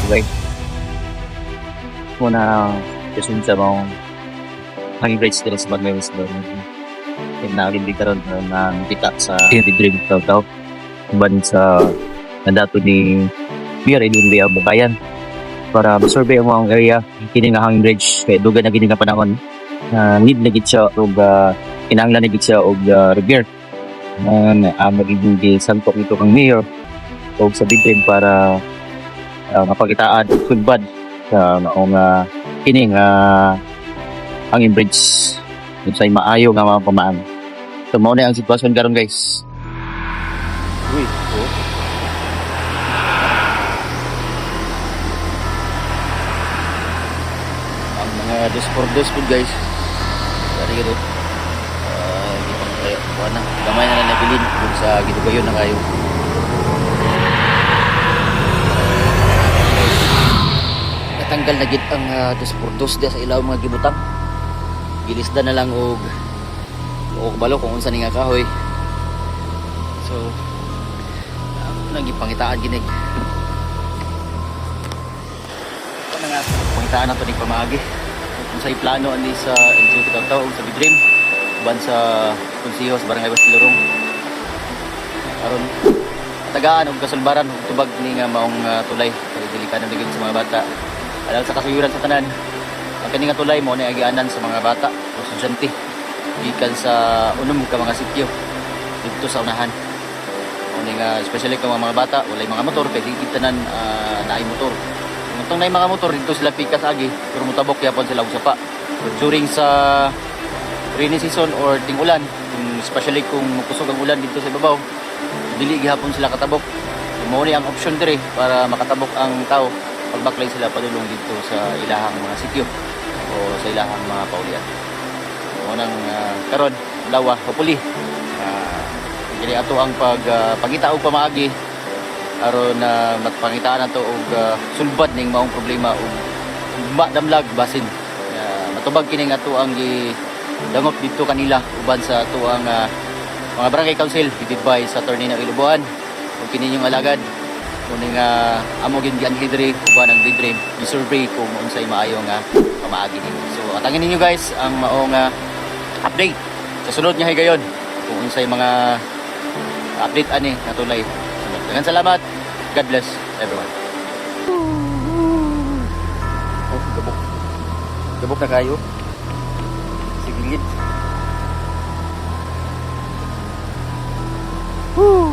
Okay. Muna kasi sa mga hanging rates dito sa Bagmayos doon. Nalimig karon na kita sa Dream daw ban sa dato ni Pier Edwin Bea Bukayan para ma-survey ang mga area kini nga hanging bridge kay dugan na gini nga panahon need na gid siya og kinahanglan na gid siya og repair magiging di santok nito kang mayor og sa Dream para mapagitaan og sulbad sa maong kini nga hanging bridge unsay maayo nga mga pamaan. So mao na ang sitwasyon karon guys. Uy, oh. Ang mga dos food guys. Dari gito. Gipang tayo na. Gamay na lang nabilin kung sa gidugayon na kayo. Natanggal na gid ang dos dia sa ilaw mga gibutang. Gilisda na lang og balo kung unsa ni nga kahoy. So nagipangitaan ginig. Ano nga pangitaan nato ning pamaagi. Unsay plano ani sa executive taw sa Bidrim ban sa konseho sa Barangay Bastilorong. Aron tagaan og kasulbaran ug tubag ni nga maong tulay kay delikado gid sa mga bata. Alang sa kasuyuran sa tanan. Ang kini nga tulay mo na agianan sa mga bata o estudyante gikan sa unom ka mga sityo dito sa unahan. Uni nga especially kung mga bata walay mga motor kay di tanan naay motor. Kung tong naay mga motor dito sila pikas agi pero mutabok yapon sila og sapa. So, during sa rainy season or ting-ulan, especially kung kusog ang ulan dito sa ibabaw, dili gihapon sila katabok. Mao ni ang option dire para makatabok ang tao pagbaklay sila padulong dito sa ilahang mga sityo o sa ilahang mga paulian. Unang karon lawa hopefully dili ato ang pagita og pamaagi aron matpangitaan nato og sulbad ning maong problema og madamlag basin matubag kini ato ang gidangop dito kanila uban sa ato ang mga barangay council headed by sa Attorney na Ilubuan ug kini yung alagad kuning amo gid gianhidri uban ang Bidrim gi-survey kung unsay maayo nga pamaagi nimo. So atangin ninyo guys ang maong update sa sunod nga higayon kung unsay mga update ani nga tulay. Daghang salamat. God bless everyone. Oh, gabok. Gabok na kayo. Sigilid. Woo!